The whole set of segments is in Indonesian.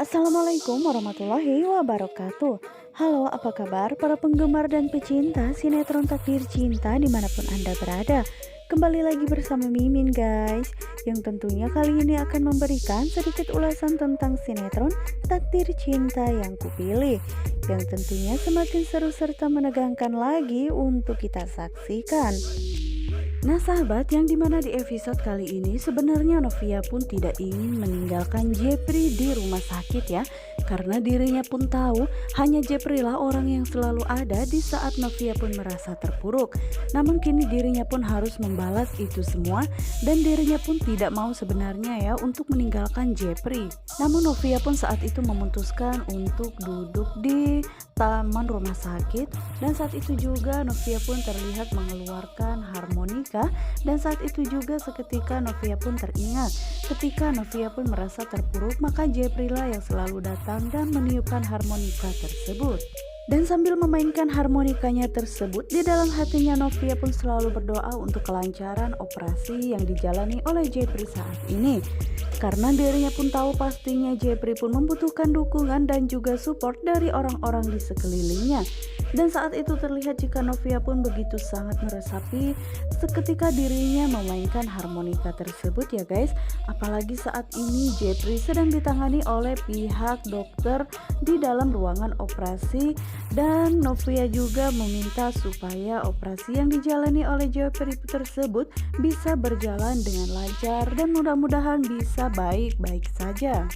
Assalamualaikum warahmatullahi wabarakatuh. Halo, apa kabar para penggemar dan pecinta sinetron Takdir Cinta dimanapun Anda berada? Kembali lagi bersama Mimin guys, yang tentunya kali ini akan memberikan sedikit ulasan tentang sinetron Takdir Cinta yang kupilih, yang tentunya semakin seru serta menegangkan lagi untuk kita saksikan. Nah sahabat, yang dimana di episode kali ini sebenarnya Novia pun tidak ingin meninggalkan Jepri di rumah sakit ya, karena dirinya pun tahu hanya Jepri lah orang yang selalu ada di saat Novia pun merasa terpuruk. Namun kini dirinya pun harus membalas itu semua, dan dirinya pun tidak mau sebenarnya ya untuk meninggalkan Jepri. Namun Novia pun saat itu memutuskan untuk duduk di taman rumah sakit, dan saat itu juga Novia pun terlihat mengeluarkan harmonika. Dan saat itu juga seketika Novia pun teringat, ketika Novia pun merasa terpuruk, maka Jepri lah yang selalu datang dan meniupkan harmonika tersebut. Dan sambil memainkan harmonikanya tersebut, di dalam hatinya Novia pun selalu berdoa untuk kelancaran operasi yang dijalani oleh Jepri saat ini. Karena dirinya pun tahu pastinya Jepri pun membutuhkan dukungan dan juga support dari orang-orang di sekelilingnya. Dan saat itu terlihat jika Novia pun begitu sangat meresapi seketika dirinya memainkan harmonika tersebut ya guys. Apalagi saat ini Jepri sedang ditangani oleh pihak dokter di dalam ruangan operasi, dan Novia juga meminta supaya operasi yang dijalani oleh Jepri tersebut bisa berjalan dengan lancar dan mudah-mudahan bisa baik-baik saja.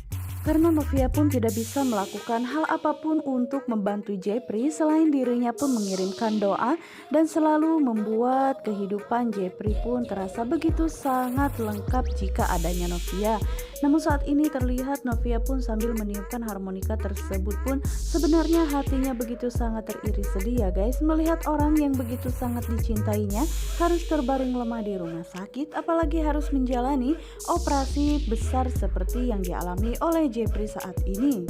Karena Novia pun tidak bisa melakukan hal apapun untuk membantu Jepri selain dirinya pun mengirimkan doa, dan selalu membuat kehidupan Jepri pun terasa begitu sangat lengkap jika adanya Novia. Namun saat ini terlihat Novia pun sambil meniupkan harmonika tersebut pun sebenarnya hatinya begitu sangat teriris sedih ya guys, melihat orang yang begitu sangat dicintainya harus terbaring lemah di rumah sakit, apalagi harus menjalani operasi besar seperti yang dialami oleh Jepri saat ini.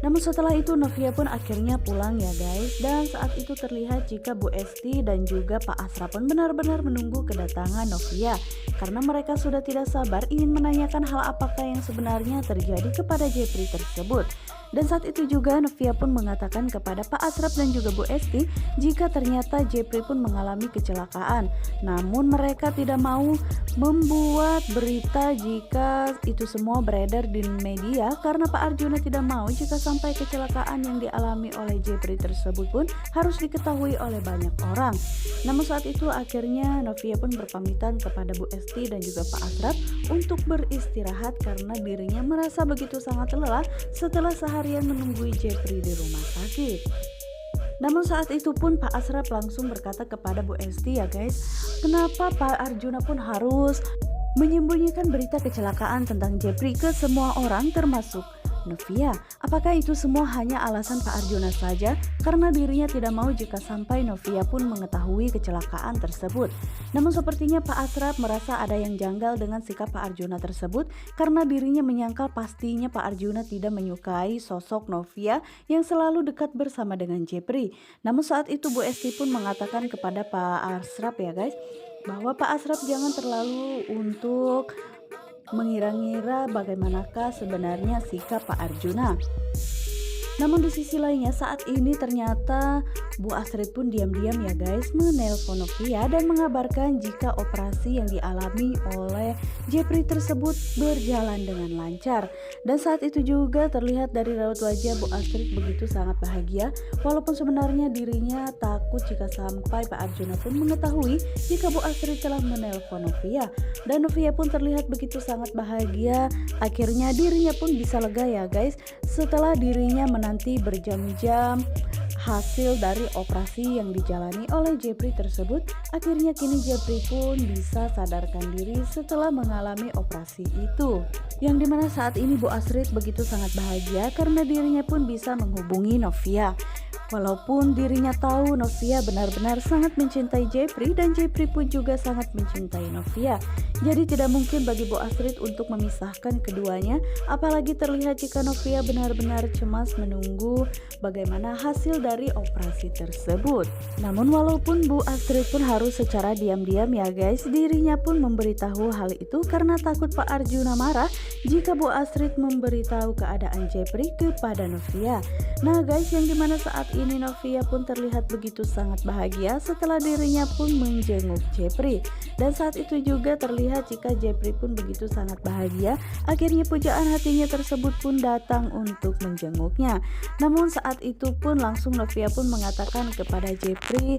Namun setelah itu Novia pun akhirnya pulang ya guys, dan saat itu terlihat jika Bu Esti dan juga Pak Asra pun benar-benar menunggu kedatangan Novia, karena mereka sudah tidak sabar ingin menanyakan hal apakah yang sebenarnya terjadi kepada Jepri tersebut. Dan saat itu juga Novia pun mengatakan kepada Pak Asraf dan juga Bu Esti jika ternyata Jepri pun mengalami kecelakaan. Namun mereka tidak mau membuat berita jika itu semua beredar di media, karena Pak Arjuna tidak mau jika sampai kecelakaan yang dialami oleh Jepri tersebut pun harus diketahui oleh banyak orang. Namun saat itu akhirnya Novia pun berpamitan kepada Bu Esti dan juga Pak Asraf untuk beristirahat karena dirinya merasa begitu sangat lelah setelah seharian menunggui Jepri di rumah sakit. Namun saat itu pun Pak Asraf langsung berkata kepada Bu Esti ya guys, kenapa Pak Arjuna pun harus menyembunyikan berita kecelakaan tentang Jepri ke semua orang termasuk Novia? Apakah itu semua hanya alasan Pak Arjuna saja karena dirinya tidak mau jika sampai Novia pun mengetahui kecelakaan tersebut? Namun sepertinya Pak Asraf merasa ada yang janggal dengan sikap Pak Arjuna tersebut, karena dirinya menyangka pastinya Pak Arjuna tidak menyukai sosok Novia yang selalu dekat bersama dengan Jepri. Namun saat itu Bu Esti pun mengatakan kepada Pak Asraf ya guys, bahwa Pak Asraf jangan terlalu untuk mengira-ngira bagaimanakah sebenarnya sikap Pak Arjuna. Namun di sisi lainnya saat ini ternyata Bu Astrid pun diam-diam ya guys menelpon Novia dan mengabarkan jika operasi yang dialami oleh Jepri tersebut berjalan dengan lancar. Dan saat itu juga terlihat dari raut wajah Bu Astrid begitu sangat bahagia, walaupun sebenarnya dirinya takut jika sampai Pak Arjuna pun mengetahui jika Bu Astrid telah menelpon Novia. Dan Novia pun terlihat begitu sangat bahagia, akhirnya dirinya pun bisa lega ya guys setelah dirinya menanti berjam-jam hasil dari operasi yang dijalani oleh Jepri tersebut. Akhirnya kini Jepri pun bisa sadarkan diri setelah mengalami operasi itu, yang dimana saat ini Bu Astrid begitu sangat bahagia karena dirinya pun bisa menghubungi Novia. Walaupun dirinya tahu Novia benar-benar sangat mencintai Jepri dan Jepri pun juga sangat mencintai Novia. Jadi tidak mungkin bagi Bu Astrid untuk memisahkan keduanya, apalagi terlihat jika Novia benar-benar cemas menunggu bagaimana hasil dari operasi tersebut. Namun walaupun Bu Astrid pun harus secara diam-diam ya guys, dirinya pun memberitahu hal itu karena takut Pak Arjuna marah jika Bu Astrid memberitahu keadaan Jepri kepada Novia. Nah guys, yang dimana saat ini Novia pun terlihat begitu sangat bahagia setelah dirinya pun menjenguk Jepri. Dan saat itu juga terlihat jika Jepri pun begitu sangat bahagia, akhirnya pujaan hatinya tersebut pun datang untuk menjenguknya. Namun saat itu pun langsung Novia pun mengatakan kepada Jepri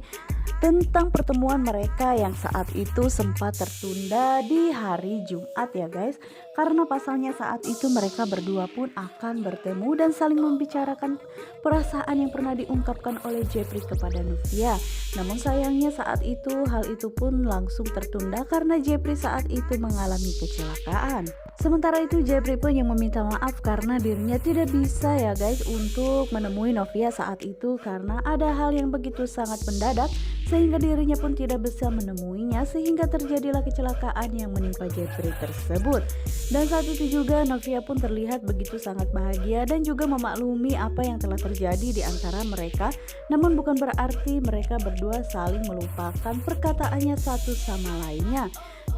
tentang pertemuan mereka yang saat itu sempat tertunda di hari Jumat ya guys. Karena pasalnya saat itu mereka berdua pun akan bertemu dan saling membicarakan perasaan yang pernah diungkapkan oleh Jepri kepada Novia. Namun sayangnya saat itu hal itu pun langsung tertunda karena Jepri saat itu mengalami kecelakaan. Sementara itu Jepri pun yang meminta maaf karena dirinya tidak bisa ya guys untuk menemui Novia saat itu karena ada hal yang begitu sangat mendadak sehingga dirinya pun tidak bisa menemuinya sehingga terjadilah kecelakaan yang menimpa Jepri tersebut. Dan saat itu juga Novia pun terlihat begitu sangat bahagia dan juga memaklumi apa yang telah terjadi di antara mereka. Namun bukan berarti mereka berdua saling melupakan perkataannya satu sama lainnya.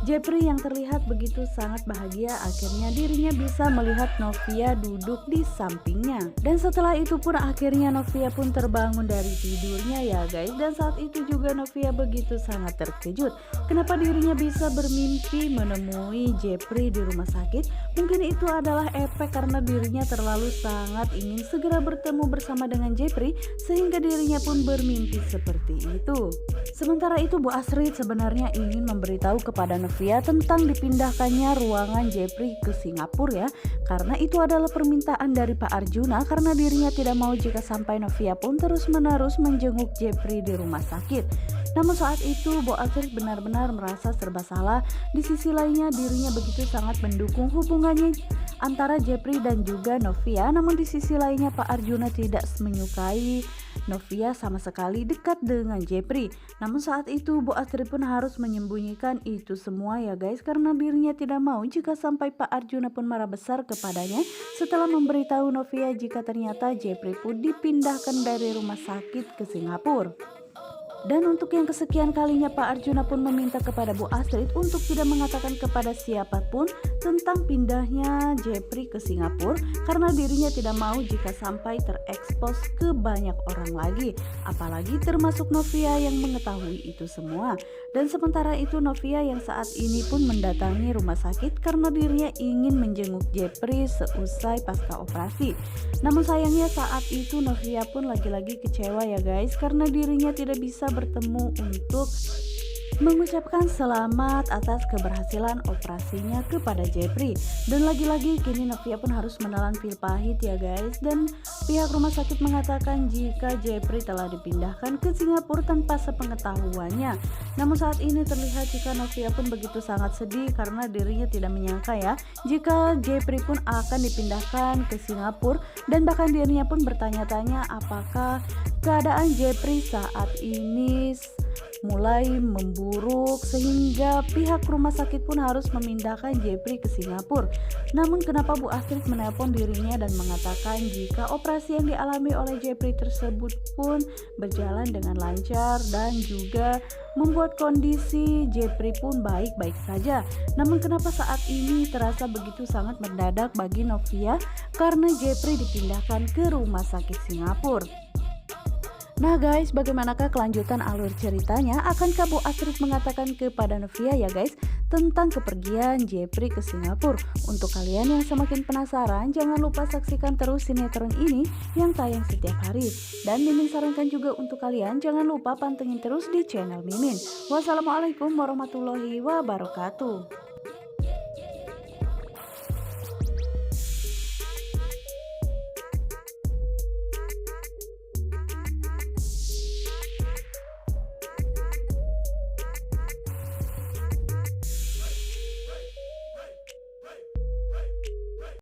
Jepri yang terlihat begitu sangat bahagia akhirnya dirinya bisa melihat Novia duduk di sampingnya. Dan setelah itu pun akhirnya Novia pun terbangun dari tidurnya ya guys. Dan saat itu juga Novia begitu sangat terkejut. Kenapa dirinya bisa bermimpi menemui Jepri di rumah sakit? Mungkin itu adalah efek karena dirinya terlalu sangat ingin segera bertemu bersama dengan Jepri sehingga dirinya pun bermimpi seperti itu. Sementara itu Bu Astrid sebenarnya ingin memberitahu kepada Novia tentang dipindahkannya ruangan Jepri ke Singapura ya, karena itu adalah permintaan dari Pak Arjuna karena dirinya tidak mau jika sampai Novia pun terus-menerus menjenguk Jepri di rumah sakit. Namun saat itu Bu Astrid benar-benar merasa serba salah. Di sisi lainnya dirinya begitu sangat mendukung hubungannya antara Jepri dan juga Novia. Namun di sisi lainnya Pak Arjuna tidak menyukai Novia sama sekali dekat dengan Jepri. Namun saat itu Bu Astrid pun harus menyembunyikan itu semua ya guys, karena dirinya tidak mau jika sampai Pak Arjuna pun marah besar kepadanya setelah memberitahu Novia jika ternyata Jepri pun dipindahkan dari rumah sakit ke Singapura. Dan untuk yang kesekian kalinya Pak Arjuna pun meminta kepada Bu Astrid untuk tidak mengatakan kepada siapapun tentang pindahnya Jepri ke Singapura karena dirinya tidak mau jika sampai terekspos ke banyak orang lagi, apalagi termasuk Novia yang mengetahui itu semua. Dan sementara itu Novia yang saat ini pun mendatangi rumah sakit karena dirinya ingin menjenguk Jepri seusai pasca operasi. Namun sayangnya saat itu Novia pun lagi-lagi kecewa ya guys karena dirinya tidak bisa bertemu untuk mengucapkan selamat atas keberhasilan operasinya kepada Jepri. Dan lagi-lagi kini Novia pun harus menelan pil pahit ya guys. Dan pihak rumah sakit mengatakan jika Jepri telah dipindahkan ke Singapura tanpa sepengetahuannya. Namun saat ini terlihat jika Novia pun begitu sangat sedih karena dirinya tidak menyangka ya jika Jepri pun akan dipindahkan ke Singapura. Dan bahkan dirinya pun bertanya-tanya apakah keadaan Jepri saat ini mulai memburuk sehingga pihak rumah sakit pun harus memindahkan Jepri ke Singapura. Namun kenapa Bu Astrid menelpon dirinya dan mengatakan jika operasi yang dialami oleh Jepri tersebut pun berjalan dengan lancar dan juga membuat kondisi Jepri pun baik-baik saja. Namun kenapa saat ini terasa begitu sangat mendadak bagi Novia karena Jepri dipindahkan ke rumah sakit Singapura. Nah guys, bagaimanakah kelanjutan alur ceritanya? Akankah Bu Astrid mengatakan kepada Novia ya guys tentang kepergian Jepri ke Singapura? Untuk kalian yang semakin penasaran, jangan lupa saksikan terus sinetron ini yang tayang setiap hari. Dan Mimin sarankan juga untuk kalian jangan lupa pantengin terus di channel Mimin. Wassalamualaikum warahmatullahi wabarakatuh.